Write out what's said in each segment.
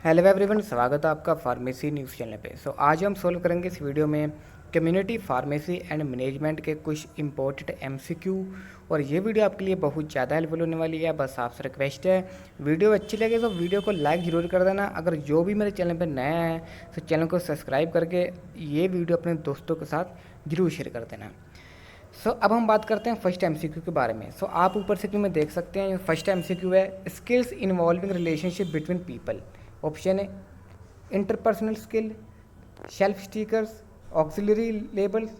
Hello everyone, स्वागत है आपका फार्मेसी न्यूज़ चैनल पे। आज हम सोल्व करेंगे इस वीडियो में कम्युनिटी फार्मेसी एंड मैनेजमेंट के कुछ इंपॉर्टेंट एमसीक्यू। और ये वीडियो आपके लिए बहुत ज़्यादा हेल्पफुल होने वाली है। बस आपसे रिक्वेस्ट है, वीडियो अच्छी लगे तो वीडियो को लाइक ज़रूर कर देना। अगर जो भी मेरे चैनल पर नया है तो चैनल को सब्सक्राइब करके ये वीडियो अपने दोस्तों के साथ जरूर शेयर कर देना। अब हम बात करते हैं फर्स्ट एमसीक्यू के बारे में। आप ऊपर से में देख सकते हैं, फर्स्ट एमसीक्यू है skills involving relationship between people. Option है interpersonal skill, shelf stickers, auxiliary labels,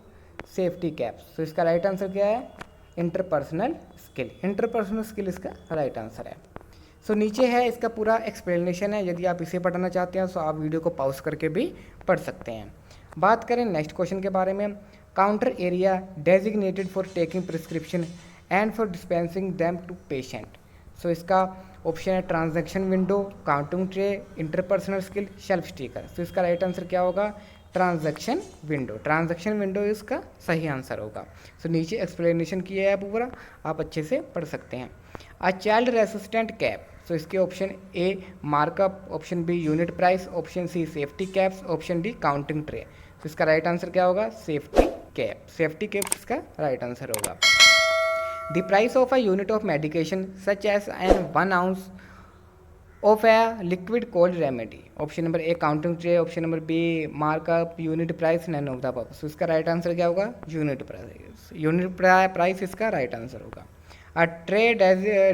safety caps. इसका राइट आंसर क्या है? Interpersonal skill. इंटरपर्सनल स्किल इसका राइट आंसर है। नीचे है इसका पूरा एक्सप्लेनेशन है। यदि आप इसे पढ़ना चाहते हैं तो आप वीडियो को पॉज करके भी पढ़ सकते हैं। बात करें नेक्स्ट क्वेश्चन के बारे में, counter area designated for taking prescription and for dispensing them to patient. इसका ऑप्शन है transaction window, counting tray, interpersonal skill, shelf sticker. इसका राइट आंसर क्या होगा? Transaction window. ट्रांजैक्शन विंडो इसका सही आंसर होगा। नीचे एक्सप्लेनेशन किया है पूरा, आप अच्छे से पढ़ सकते हैं। A child resistant cap. इसके option A markup, option B unit price, option C safety caps, option D counting tray. इसका राइट आंसर क्या होगा? Safety cap. सेफ्टी कैप इसका राइट आंसर होगा। The price of a unit of medication such as an 1 ounce of a liquid cold remedy. Option number A counting tray, option number B markup, unit price, none of the above. इसका right answer क्या होगा? Unit price. Unit price इसका right answer होगा। A tray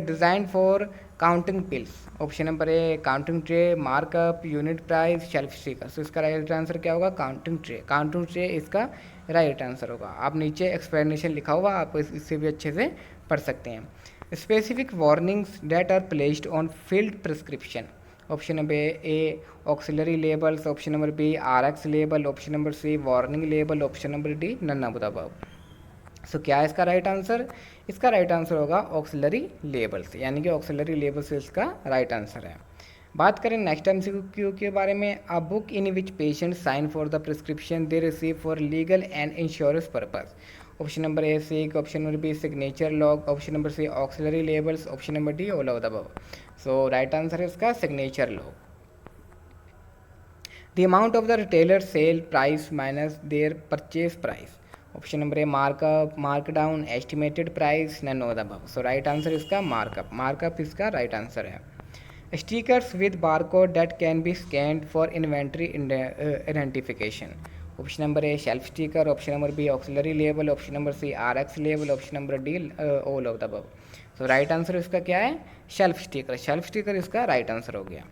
designed for counting pills. Option number A counting tray, markup, unit price, shelf sticker. इसका right answer क्या होगा? Counting tray. Counting tray इसका right answer होगा। आप नीचे एक्सप्लेनेशन लिखा हुआ, आप इससे भी अच्छे से पढ़ सकते हैं। Specific warnings that are placed on filled prescription. Option number A auxiliary labels, option number B Rx label, option number C warning label, option number D none of the above. क्या है इसका राइट आंसर? इसका right answer होगा auxiliary labels, यानी कि auxiliary labels इसका right answer है। बात करें नेक्स्ट एमसीक्यू के बारे में, a book in which patient sign for the prescription they receive for legal and insurance purpose. Option number A sick, option number B signature log, option number C auxiliary labels, option number D all of the above. Right answer है इसका signature log. The amount of the retailer sale price minus their purchase price. Option number A markup, markdown, estimated price, none of the above. Right answer इसका markup. Markup इसका right answer है। Stickers with barcode that can B scanned for inventory identification. Option number A shelf sticker, option number B auxiliary label, option number C RX label, option number D all of the above. Right answer इसका क्या है? Shelf sticker. Shelf sticker इसका right answer हो गया।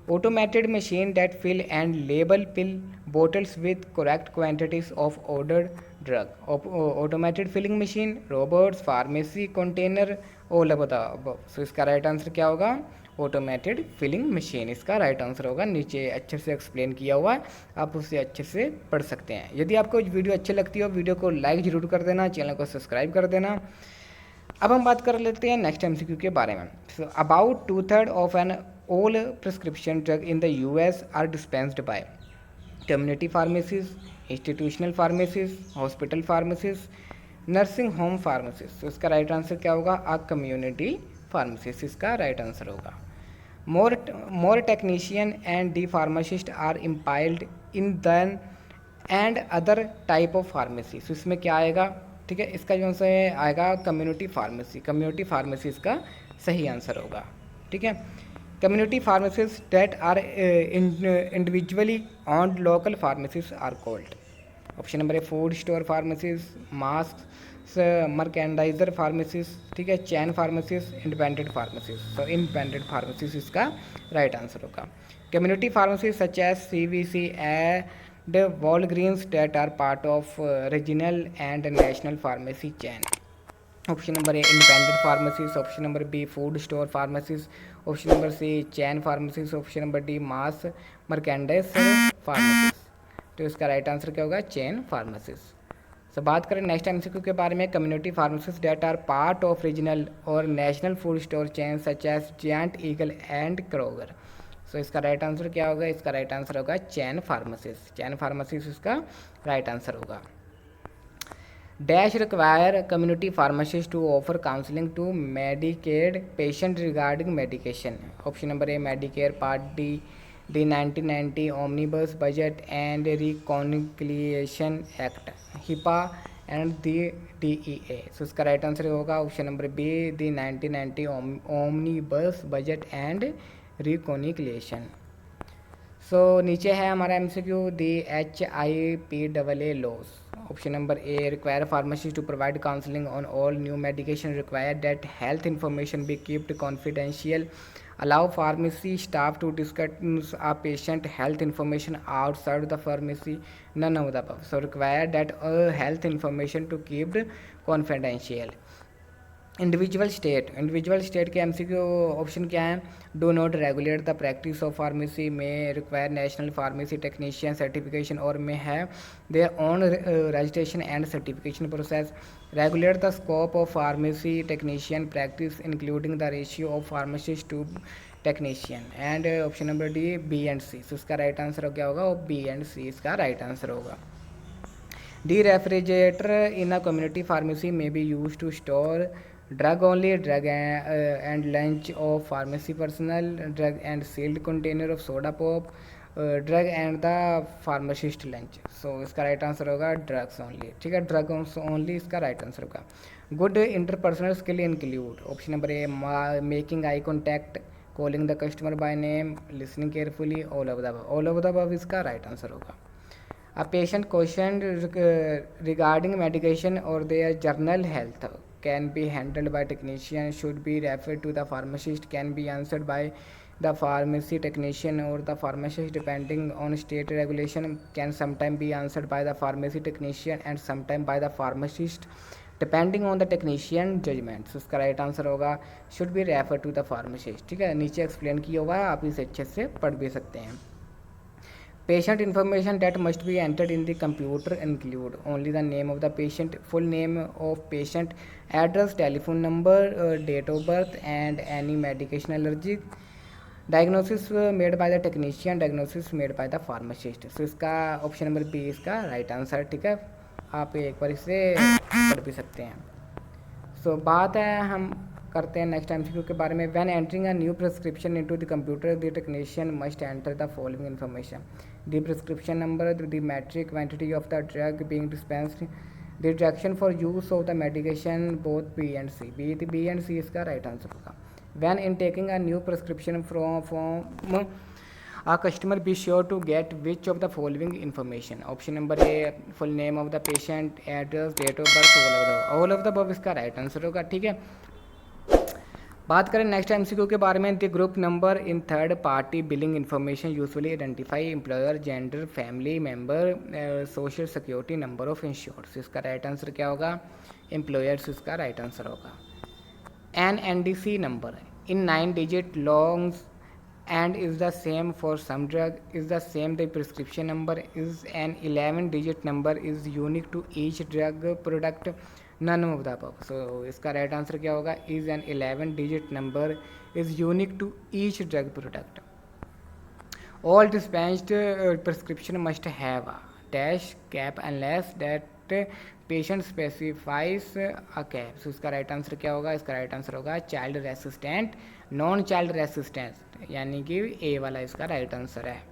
Automated machine that fill and label pill bottles with correct quantities of ordered drug. Automated filling machine, robots, pharmacy container, all of the above। इसका right answer क्या होगा? Automated filling machine इसका right answer होगा। नीचे अच्छे से explain किया हुआ है, आप उसे अच्छे से पढ़ सकते हैं। यदि आपको वीडियो अच्छी लगती हो, वीडियो को लाइक जरूर कर देना, चैनल को सब्सक्राइब कर देना। अब हम बात कर लेते हैं नेक्स्ट एमसीक्यू के बारे में। About 2/3 of an all prescription drug in the US are dispensed by community pharmacies, institutional pharmacies, hospital pharmacies, nursing home pharmacies। इसका राइट आंसर क्या होगा? अ कम्युनिटी फार्मेसिस्ट इसका राइट आंसर होगा। More technician and the pharmacist are employed in than and other type of pharmacy. इसमें क्या आएगा? ठीक है, इसका जो आंसर आएगा कम्युनिटी फार्मेसी। कम्युनिटी फार्मेसी इसका सही आंसर होगा। ठीक है, community pharmacies that are individually owned local pharmacies are called। Option number A food store pharmacies, mass merchandiser pharmacies, ठीक है, chain pharmacies, independent pharmacies. Independent pharmacies इसका right answer होगा। Community pharmacies such as CVC and Walgreens that are part of regional and national pharmacy chain. Option number A independent pharmacies, option number B food store pharmacies, option number C chain pharmacies, option number D mass merchandise pharmacies. तो इसका right answer क्या होगा? Chain pharmacies. बात करें next MCQ के बारे में, community pharmacies that are part of regional और national food store chain such as Giant Eagle and Kroger. इसका राइट आंसर क्या होगा? इसका राइट आंसर होगा चैन फार्मेसीज। चैन फार्मेसीज इसका राइट आंसर होगा। Dash require community pharmacist to offer counselling to Medicaid patient regarding medication. Option number A Medicare part D the 1990 Omnibus Budget and Reconciliation Act, HIPAA and the DEA. So इसका right answer होगा option number B, the 1990 Omnibus Budget and Reconciliation. So नीचे है हमारा MCQ, the HIPAA laws. Option number A, require pharmacy to provide counselling on all new medication, require that health information be keeped confidential, allow pharmacy staff to discuss a patient health information outside the pharmacy, none of the above. So require that health information to keep confidential. Individual state के MCQ option क्या है? Do not regulate the practice of pharmacy, may require national pharmacy technician certification और may have their own registration and certification process, regulate the scope of pharmacy technician practice including the ratio of pharmacist to technician. And option number D, B and C. So इसका right answer क्या होगा? और B and C इसका right answer होगा. D, refrigerator in a community pharmacy may be use to store drug only, drug and lunch of pharmacy personnel, drug and sealed container of soda pop, drug and the pharmacist lunch. So इसका right answer होगा drugs only. ठीक है, drug only इसका right answer होगा. Good interpersonal skill include, option number A, making eye contact, calling the customer by name, listening carefully, all of the above. All of the above इसका right answer होगा. A patient question regarding medication or their general health can be handled by technician, should be referred to the pharmacist, can be answered by the pharmacy technician or the pharmacist depending on state regulation, can sometimes be answered by the pharmacy technician and sometimes by the pharmacist depending on the technician judgment. So इसका right answer होगा should be referred to the pharmacist. ठीक है, नीचे explain किया हुआ है, आप इसे अच्छे से पढ़ भी सकते हैं. Patient information that must be entered in the computer include only the name of the patient, full name of patient, address, telephone number, date of birth and any medication allergy, diagnosis made by the technician, diagnosis made by the pharmacist. So इसका option number B इसका right answer. ठीक है, आप एक बार इसे पढ़ भी सकते हैं. सो बात है, हम करते हैं नेक्स्ट MCQ के बारे में. When entering a new prescription into the computer, the technician must enter the following information: the prescription number, the metric quantity of the drug being dispensed, the direction for use of the medication, both B and C. B and C इसका right answer होगा. When in taking a new prescription from a customer, be sure to get which of the following information. Option number A, full name of the patient, address, date of birth, all of the above इसका right answer होगा. ठीक है, बात करें next MCQ के बारे में. The group number in third party billing information usually identify employer, gender, family member, social security number of insured. इसका राइट आंसर क्या होगा? एम्प्लॉयर्स इसका राइट आंसर होगा. An NDC number in 9 digit longs and is the same for some drug, is the same the prescription number, is an 11 digit number, is unique to each drug product, none of the above. So इसका right answer क्या होगा? is an 11 digit number, is unique to each drug product. All dispensed prescription must have a dash cap unless that patient specifies a cap. So इसका right answer क्या होगा? इसका right answer होगा child resistant, non child resistant, यानी कि A वाला इसका right answer है.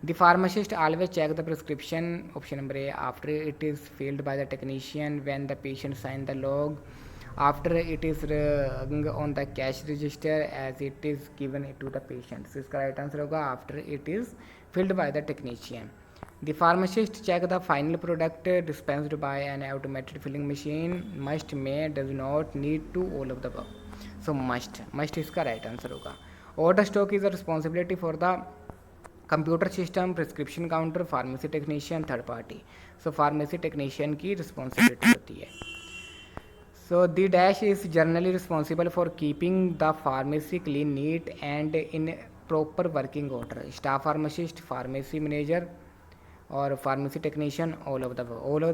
The pharmacist always check the prescription, option number A, after it is filled by the technician, when the patient sign the log, after it is on the cash register, as it is given to the patient. So इसका right answer होगा after it is filled by the technician. The pharmacist check the final product dispensed by an automated filling machine. Must, may, does not, need to, all of the above. So must इसका right answer होगा. Order stock is a responsibility for the computer system, prescription counter, pharmacy technician, third party. So pharmacy technician की responsibility होती है. So the dash is generally responsible for keeping the pharmacy clean, neat and in proper working order. Staff pharmacist, pharmacy manager और pharmacy technician, all of the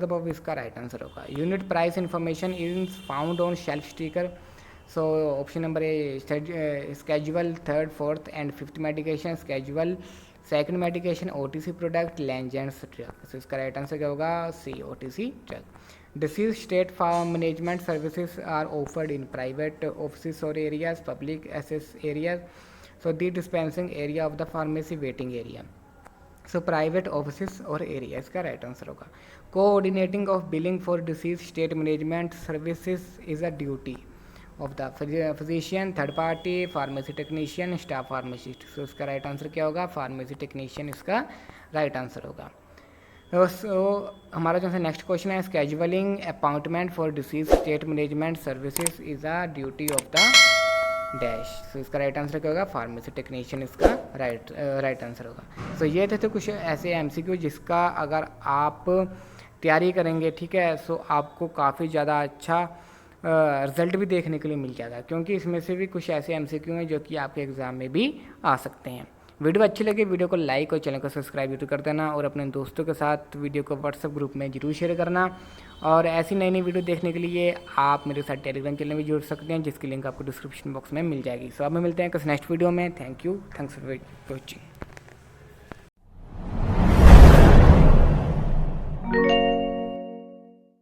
above इसका right answer होगा. Unit price information is found on shelf sticker. So option number A, schedule third, fourth and fifth medication, schedule second medication, OTC product, legends drug. So इसका right answer क्या होगा? C, OTC drug. Disease state farm management services are offered in private office और areas, public access areas. So the dispensing area of the pharmacy waiting area. So private office और area इसका right answer होगा। Coordinating of billing for disease state management services is a duty of the physician, third party, pharmacy technician, staff pharmacist. So इसका right answer क्या होगा? Pharmacy technician इसका right answer होगा। हमारा जो है नेक्स्ट क्वेश्चन है, scheduling appointment for disease state management services is a duty of the dash. So इसका राइट आंसर क्या होगा? फार्मेसी टेक्नीशियन इसका राइट आंसर होगा। सो ये थे कुछ ऐसे एमसीक्यू जिसका अगर आप तैयारी करेंगे, ठीक है, सो आपको काफ़ी ज़्यादा अच्छा रिजल्ट भी देखने के लिए मिल जाएगा, क्योंकि इसमें से भी कुछ ऐसे एमसीक्यू हैं जो कि आपके एग्ज़ाम में भी आ सकते हैं। वीडियो अच्छी लगे वीडियो को लाइक और चैनल को सब्सक्राइब जरूर कर देना, और अपने दोस्तों के साथ वीडियो को व्हाट्सएप ग्रुप में जरूर शेयर करना। और ऐसी नई नई वीडियो देखने के लिए आप मेरे साथ टेलीग्राम चैनल में जुड़ सकते हैं, जिसकी लिंक आपको डिस्क्रिप्शन बॉक्स में मिल जाएगी। सो अब मिलते हैं किसी नेक्स्ट वीडियो में। Thank you, thanks for watching.